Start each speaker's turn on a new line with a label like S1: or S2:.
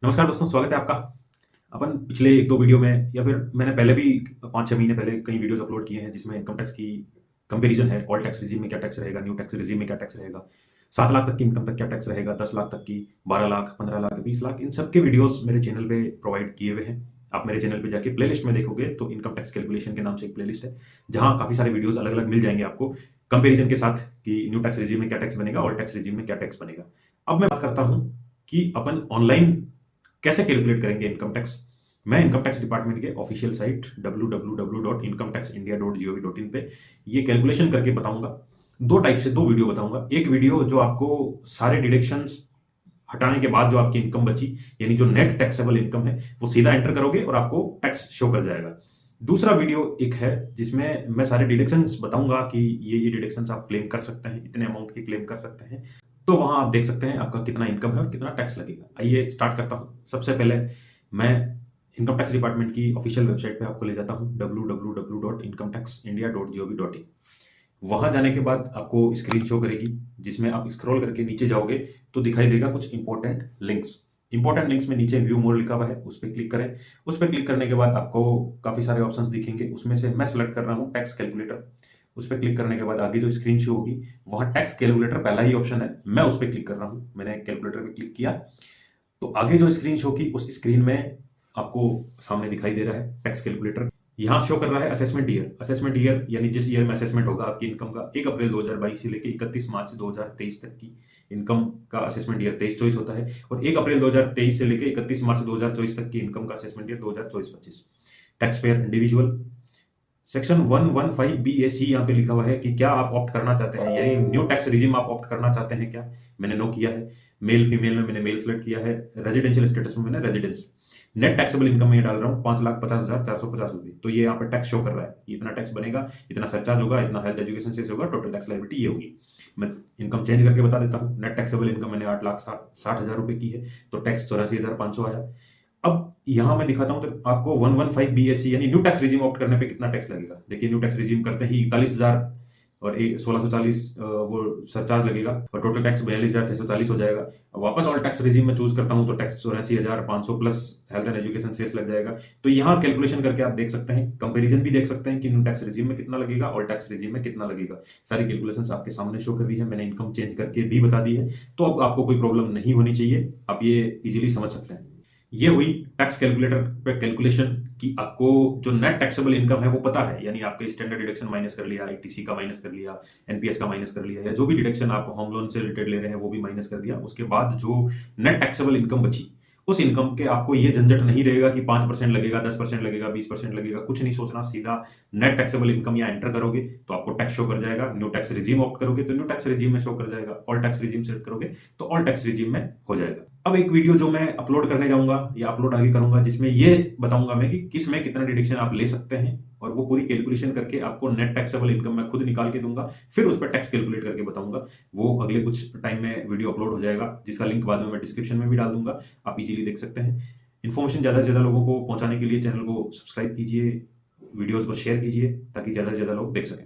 S1: नमस्कार दोस्तों, स्वागत है आपका। अपन पिछले 1-2 वीडियो में या फिर मैंने पहले भी 5-6 महीने पहले कई वीडियोस अपलोड किए हैं जिसमें इनकम टैक्स की कंपैरिजन है। ऑल टैक्स रिजीम में क्या टैक्स रहेगा, न्यू टैक्स रिजीम में क्या टैक्स रहेगा, 7 लाख तक की इनकम तक क्या टैक्स रहेगा, 10 लाख तक की, 12 लाख, 15 लाख, 20 लाख, इन सब के वीडियोस मेरे चैनल पे प्रोवाइड किए हुए हैं। आप मेरे चैनल पे जाके प्लेलिस्ट में देखोगे तो इनकम टैक्स कैलकुलेशन के नाम से एक प्लेलिस्ट है, जहां काफ़ी सारे वीडियोस अलग-अलग मिल जाएंगे आपको कंपैरिजन के साथ कि न्यू टैक्स रिजीम में क्या टैक्स बनेगा, ऑल टैक्स रिजीम में क्या टैक्स बनेगा। अब मैं बात करता हूं कि अपन ऑनलाइन कैसे कैलकुलेट करेंगे इनकम टैक्स। मैं इनकम टैक्स डिपार्टमेंट के ऑफिशियल साइट www.incometaxindia.gov.in पे ये कैलकुलेशन करके बताऊंगा। दो टाइप से दो वीडियो बताऊंगा। एक वीडियो जो आपको सारे डिडक्शंस हटाने के बाद जो आपकी इनकम बची, यानी जो नेट टैक्सेबल इनकम है, वो सीधा एंटर करोगे और आपको टैक्स शो कर जाएगा। दूसरा वीडियो एक है जिसमें मैं सारे डिडक्शंस बताऊंगा कि ये डिडक्शंस आप क्लेम कर सकते हैं, इतने अमाउंट की क्लेम कर सकते हैं। तो वहां आप देख सकते हैं आपका कितना इनकम है और कितना टैक्स लगेगा। आइए स्टार्ट करता हूं। सबसे पहले मैं इनकम टैक्स डिपार्टमेंट की ऑफिशियल वेबसाइट पे आपको ले जाता हूं www.incometaxindia.gov.in। वहां जाने के बाद आपको स्क्रीन शो करेगी जिसमें आप स्क्रॉल करके नीचे जाओगे तो दिखाई देगा कुछ इंपॉर्टेंट लिंक्स। इंपॉर्टेंट लिंक्स में नीचे व्यू मोर लिखा हुआ है, उस पर क्लिक करें। उस पर क्लिक करने के बाद आपको काफी सारे ऑप्शंस दिखेंगे, उसमें से मैं सेलेक्ट कर रहा हूँ टैक्स कैलकुलेटर। उस पर क्लिक करने के बाद आगे जो स्क्रीन शो होगी वहां टैक्स कैलकुलेटर पहला ही ऑप्शन है, मैं उस पर क्लिक कर रहा हूँ। मैंने कैलकुलेटर पे क्लिक किया तो आगे जो स्क्रीन शो की उस स्क्रीन में आपको सामने दिखाई दे रहा है टैक्स कैलकुलेटर। यहाँ शो कर रहा है असेसमेंट ईयर। असेसमेंट ईयर यानी जिस ईयर में असेसमेंट होगा आपकी इनकम का, 1 अप्रैल 2022 से लेकर 31 मार्च 2023 तक की इनकम का असेसमेंट ईयर 23-24 होता है, और 1 अप्रैल 2023 से लेकर 31 मार्च 2024 तक की इनकम का assessment year 2024-25। Taxpayer individual section 115 B A C यहाँ पे लिखा हुआ है कि क्या आप ऑप्ट करना चाहते हैं, यानी न्यू टैक्स रिजीम आप ऑप्ट करना चाहते हैं क्या। मैंने नो किया है। मेल फीमेल में मैंने मेल सेलेक्ट किया है। रेजिडेंशियल स्टेटस में मैंने रेजिडेंस। नेट टैक्सेबल इनकम में डाल रहा हूँ 5,50,450 रुपए। तो ये यहाँ पे टैक्स शो कर रहा है, इतना टैक्स बनेगा, इतना सरचार्ज होगा, इतना हेल्थ एजुकेशन सेस होगा, टोटल टैक्स लायबिलिटी ये होगी। मैं इनकम चेंज करके बता देता हूँ। नेट टैक्सेबल इनकम मैंने 8,60,000 रुपए की है, तो टैक्स 84,500 आया। अब यहां मैं दिखाता हूं तो आपको 115 बीएससी यानी न्यू टैक्स रिजीम ऑप्ट करने पे कितना टैक्स लगेगा। देखिए न्यू टैक्स रिजीम करते ही 41,000 और 1640 वो सरचार्ज लगेगा और टोटल टैक्स 42,640 हो जाएगा। वापस ऑल टैक्स रिजीम में चूज करता हूं तो tax 84,500 plus health and education cess लग जाएगा। तो यहाँ कैलकुलेशन करके आप देख सकते हैं, कंपैरिजन भी देख सकते हैं कि न्यू टैक्स रिजीम में कितना लगेगा, ऑल टैक्स रिजीम में कितना लगेगा। सारी कैलकुलेशंस आपके सामने शो कर रही है। मैंने इनकम चेंज करके भी बता दी है, तो अब आपको कोई प्रॉब्लम नहीं होनी चाहिए, आप ये इजीली समझ सकते हैं। ये हुई टैक्स कैलकुलेटर पे कैलकुलेशन कि आपको जो नेट टैक्सेबल इनकम है वो पता है, यानी आपके स्टैंडर्ड डिडक्शन माइनस कर लिया, आईटीसी का माइनस कर लिया, एनपीएस का माइनस कर लिया, या जो भी डिडक्शन आप होम लोन से रिलेटेड ले रहे हैं वो भी माइनस कर दिया। उसके बाद जो नेट टैक्सेबल इनकम बची, उस इनकम के आपको ये झंझट नहीं रहेगा कि 5% लगेगा, 10% लगेगा, 20% लगेगा, कुछ नहीं सोचना। सीधा नेट टैक्सेबल इनकम यहाँ एंटर करोगे तो आपको टैक्स शो कर जाएगा। न्यू टैक्स रिजीम ऑप्ट करोगे तो न्यू टैक्स रिजीम में शो कर जाएगा। ऑल टैक्स रिजीम सेलेक्ट करोगे तो ऑल टैक्स रिजीम में हो जाएगा। अब एक वीडियो जो मैं अपलोड करने जाऊंगा या अपलोड आगे करूंगा जिसमें ये बताऊंगा मैं कि किस में कितना डिडक्शन आप ले सकते हैं, और वो पूरी कैलकुलेशन करके आपको नेट टैक्सेबल इनकम मैं खुद निकाल के दूंगा, फिर उस पर टैक्स कैलकुलेट करके बताऊंगा। वो अगले कुछ टाइम में वीडियो अपलोड हो जाएगा, जिसका लिंक बाद में मैं डिस्क्रिप्शन में भी डाल दूंगा, आप इजीली देख सकते हैं। इन्फॉर्मेशन ज़्यादा से ज़्यादा लोगों को पहुंचाने के लिए चैनल को सब्सक्राइब कीजिए, वीडियोज़ को शेयर कीजिए ताकि ज़्यादा से ज़्यादा लोग देख सकें।